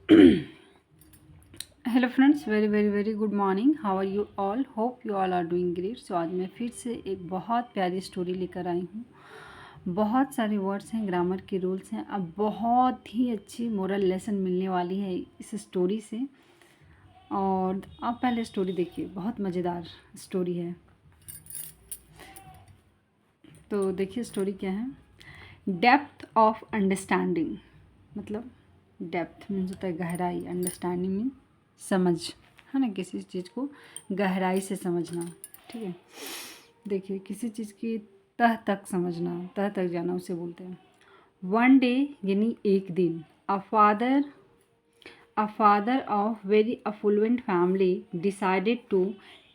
Hello friends, very very very good morning. How are you all? Hope you all are doing great. So आज मैं फिर से एक बहुत प्यारी स्टोरी लेकर आई हूँ। बहुत सारे वर्ड्स हैं, ग्रामर के रूल्स हैं। अब बहुत ही अच्छी मोरल लेसन मिलने वाली है इस स्टोरी से। और आप पहले स्टोरी देखिए, बहुत मज़ेदार स्टोरी है। तो देखिए स्टोरी क्या है। डेप्थ ऑफ अंडरस्टैंडिंग, मतलब डेप्थ मीन्स होता है गहराई, अंडरस्टैंडिंग मीन समझ, है ना, किसी चीज़ को गहराई से समझना। ठीक है, देखिए किसी चीज़ की तह तक समझना, तह तक जाना उसे बोलते हैं। वन डे यानी एक दिन, a father of very affluent family decided to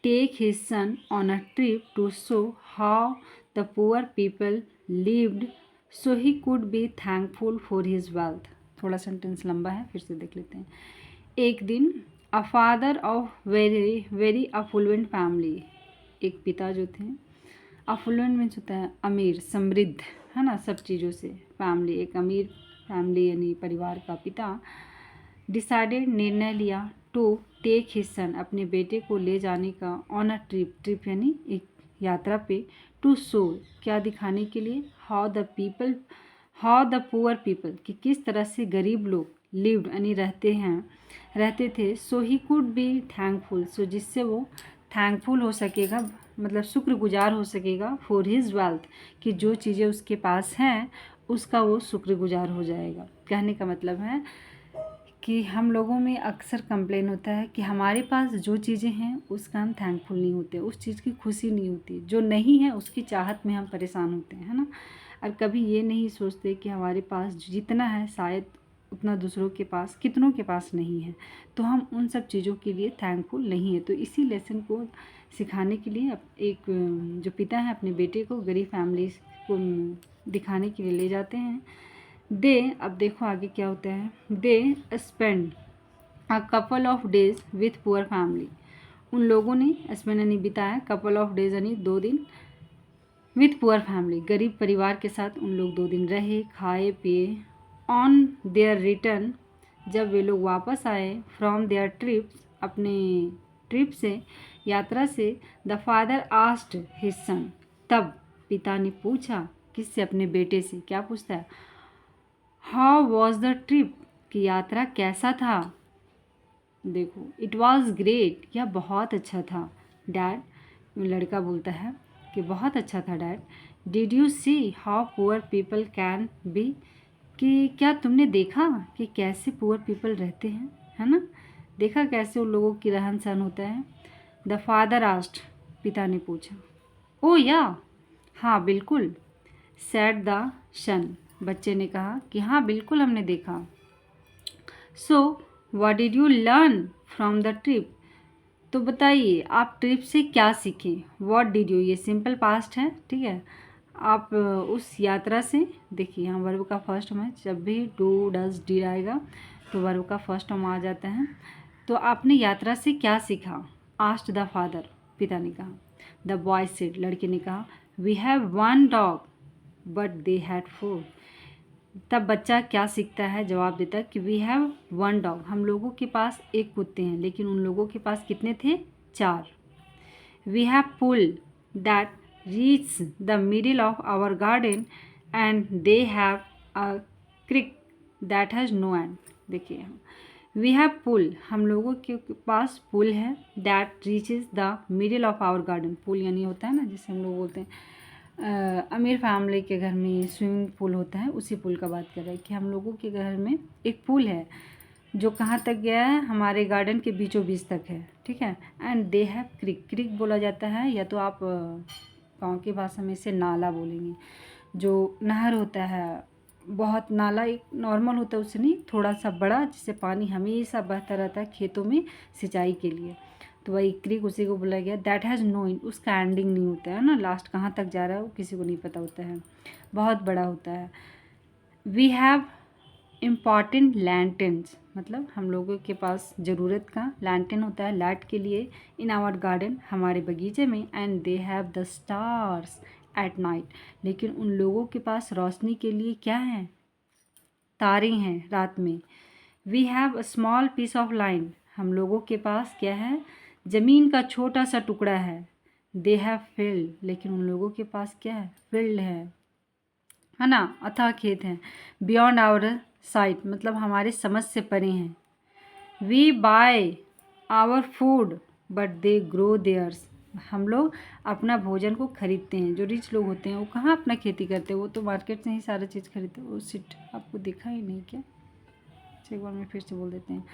take his son on a trip to show how the poor people lived so he could be thankful for his wealth. थोड़ा sentence लंबा है, फिर से देख लेते हैं। एक दिन, a father of very very affluent family, एक पिता जो थे, अफुलवेंट मीन्स होता है अमीर, समृद्ध, है ना, सब चीज़ों से। फैमिली, एक अमीर फैमिली यानी परिवार का पिता, डिसाइडेड निर्णय लिया, टू टेक हिज सन, अपने बेटे को ले जाने का, ऑन अ ट्रिप, ट्रिप यानी एक यात्रा पे, टू शो, क्या दिखाने के लिए, हाउ द पुअर पीपल, कि किस तरह से गरीब लोग, लिव्ड यानी रहते थे, सो ही कुड बी थैंकफुल, सो जिससे वो थैंकफुल हो सकेगा, मतलब शुक्रगुजार हो सकेगा, फॉर हिज वेल्थ, कि जो चीज़ें उसके पास हैं उसका वो शुक्रगुजार हो जाएगा। कहने का मतलब है कि हम लोगों में अक्सर कंप्लेन होता है कि हमारे पास जो चीज़ें हैं उसका हम थैंकफुल नहीं होते, उस चीज़ की खुशी नहीं होती, जो नहीं है उसकी चाहत में हम परेशान होते हैं, है ना। और कभी ये नहीं सोचते कि हमारे पास जितना है शायद उतना दूसरों के पास, कितनों के पास नहीं है, तो हम उन सब चीज़ों के लिए थैंकफुल नहीं है। तो इसी लेसन को सिखाने के लिए एक जो पिता है अपने बेटे को गरीब फैमिली को दिखाने के लिए ले जाते हैं। अब देखो आगे क्या होता है। They spend a couple of days with poor family, उन लोगों ने स्पेंड यानी बिताया, कपल ऑफ डेज यानी 2 दिन, विथ पुअर फैमिली, गरीब परिवार के साथ उन लोग 2 दिन रहे, खाए पिए। ऑन देयर रिटर्न, जब वे लोग वापस आए, फ्रॉम देयर ट्रिप्स, अपने ट्रिप से, यात्रा से, the father asked his son, तब पिता ने पूछा, किससे, अपने बेटे से, क्या पूछता है, हाउ वॉज द ट्रिप, कि यात्रा कैसा था। देखो, इट वॉज ग्रेट, यह बहुत अच्छा था। डैड, लड़का बोलता है कि बहुत अच्छा था dad. Did you see how poor people can be, कि क्या तुमने देखा कि कैसे पुअर पीपल रहते हैं, है ना, देखा कैसे उन लोगों की रहन सहन होता है। द फादर आस्क्ड, पिता ने पूछा। ओ या, हाँ बिल्कुल, सैड द सन, बच्चे ने कहा कि हाँ बिल्कुल हमने देखा। So what did you learn from the trip, तो बताइए आप ट्रिप से क्या सीखें। व्हाट डिड यू, ये सिंपल पास्ट है, ठीक है। आप उस यात्रा से, देखिए यहाँ वर्ब का फर्स्ट फॉर्म है, जब भी डू डज डिड आएगा तो वर्ब का फर्स्ट फॉर्म आ जाता है। तो आपने यात्रा से क्या सीखा। आस्क्ड द फादर, पिता ने कहा। द बॉय सेड, लड़के ने कहा, we have one dog but they had 4, तब बच्चा क्या सीखता है, जवाब देता है कि वी हैव वन डॉग, हम लोगों के पास एक कुत्ते हैं, लेकिन उन लोगों के पास कितने थे, 4। We have pool that reach the middle of our garden and they have a creek that has no end. देखिए, वी हैव पुल, हम लोगों के पास पुल है, that reaches the middle of our garden, pool यानी होता है ना जिसे हम लोग बोलते हैं अमीर फैमिली के घर में स्विमिंग पूल होता है, उसी पूल का बात कर रहे हैं कि हम लोगों के घर में एक पूल है जो कहाँ तक गया है, हमारे गार्डन के बीचों बीच तक है, ठीक है। एंड दे हैव क्रिक, क्रिक बोला जाता है, या तो आप गाँव की भाषा में इसे नाला बोलेंगे, जो नहर होता है, बहुत नाला एक नॉर्मल होता है, उससे नहीं, थोड़ा सा बड़ा, जिससे पानी हमेशा बहता रहता है खेतों में सिंचाई के लिए, तो वही क्रिक उसी को बोला गया। दैट हैज़ नो एंड, उसका एंडिंग नहीं होता है ना, लास्ट कहाँ तक जा रहा है वो किसी को नहीं पता होता है, बहुत बड़ा होता है। वी हैव इम्पॉर्टेंट लैंटेन्स, मतलब हम लोगों के पास ज़रूरत का लैंटेन होता है लाइट के लिए, इन आवर गार्डन, हमारे बगीचे में। And they have the stars at night, लेकिन उन लोगों के पास रोशनी के लिए क्या है, तारे हैं रात में। We have a small piece of land, हम लोगों के पास क्या है, ज़मीन का छोटा सा टुकड़ा है। दे हैव फील्ड, लेकिन उन लोगों के पास क्या है, फील्ड है ना, अथाह खेत हैं। बियॉन्ड आवर साइट, मतलब हमारे समझ से परे हैं। We buy our food but they grow theirs, हम लोग अपना भोजन को खरीदते हैं। जो रिच लोग होते हैं वो कहाँ अपना खेती करते हैं, वो तो मार्केट से ही सारा चीज़ खरीदते हैं। वो सिट आपको दिखा ही नहीं क्या, एक बार मैं फिर से बोल देते हैं।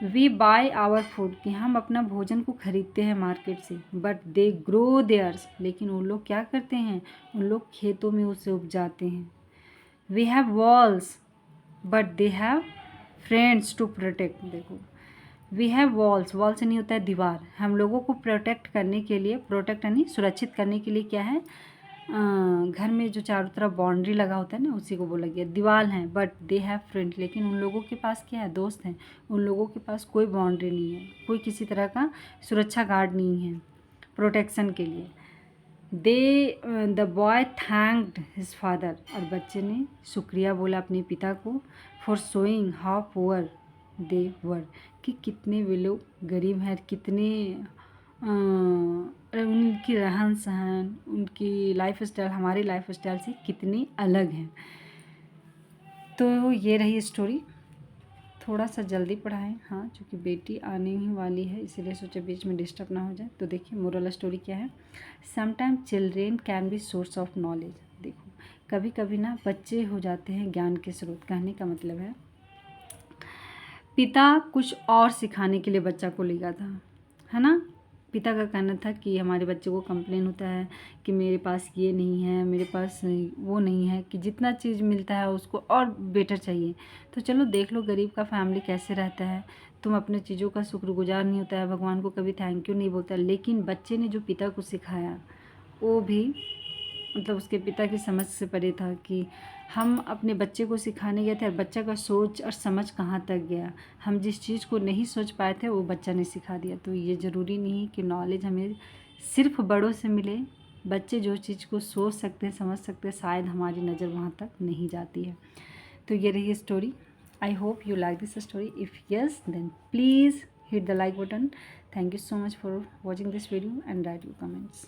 वी बाय आवर फूड, कि हम अपना भोजन को खरीदते हैं मार्केट से। बट दे ग्रो देयर्स, लेकिन उन लोग क्या करते हैं, उन लोग खेतों में उसे उपजाते हैं। We have walls but they have friends to protect, देखो वी हैव वॉल्स, वॉल से नहीं होता है दीवार, हम लोगों को प्रोटेक्ट करने के लिए, प्रोटेक्ट यानी सुरक्षित करने के लिए क्या है, घर में जो चारों तरफ बाउंड्री लगा होता है ना, उसी को बोला गया दीवार हैं। बट दे हैव फ्रेंड, लेकिन उन लोगों के पास क्या है, दोस्त हैं। उन लोगों के पास कोई बाउंड्री नहीं है, कोई किसी तरह का सुरक्षा गार्ड नहीं है प्रोटेक्शन के लिए। Then the boy thanked his father, और बच्चे ने शुक्रिया बोला अपने पिता को, for showing how poor they were, कि कितने वे लोग गरीब हैं, कितने उनकी रहन सहन, उनकी लाइफ स्टाइल हमारी लाइफ स्टाइल से कितनी अलग हैं। तो ये रही स्टोरी, थोड़ा सा जल्दी पढ़ाएं, हाँ क्योंकि बेटी आने ही वाली है, इसीलिए सोचे बीच में डिस्टर्ब ना हो जाए। तो देखिए मोरल स्टोरी क्या है, sometime children can be source of knowledge, देखो कभी कभी ना बच्चे हो जाते हैं ज्ञान के स्रोत। कहने का मतलब पिता कुछ और सिखाने के लिए बच्चा को ले गया था, है ना। पिता का कहना था कि हमारे बच्चे को कंप्लेन होता है कि मेरे पास ये नहीं है, मेरे पास वो नहीं है, कि जितना चीज़ मिलता है उसको और बेटर चाहिए। तो चलो देख लो गरीब का फैमिली कैसे रहता है, तुम अपने चीज़ों का शुक्रगुजार नहीं होता है, भगवान को कभी थैंक यू नहीं बोलता। लेकिन बच्चे ने जो पिता को सिखाया वो भी मतलब उसके पिता की समझ से परे था, कि हम अपने बच्चे को सिखाने गए थे और बच्चा का सोच और समझ कहाँ तक गया, हम जिस चीज़ को नहीं सोच पाए थे वो बच्चा ने सिखा दिया। तो ये ज़रूरी नहीं है कि नॉलेज हमें सिर्फ बड़ों से मिले, बच्चे जो चीज़ को सोच सकते हैं, समझ सकते हैं, शायद हमारी नज़र वहाँ तक नहीं जाती है। तो ये रही story. I hope you like this story. If yes then please hit the like button. Thank you so much for watching this video and write your comments.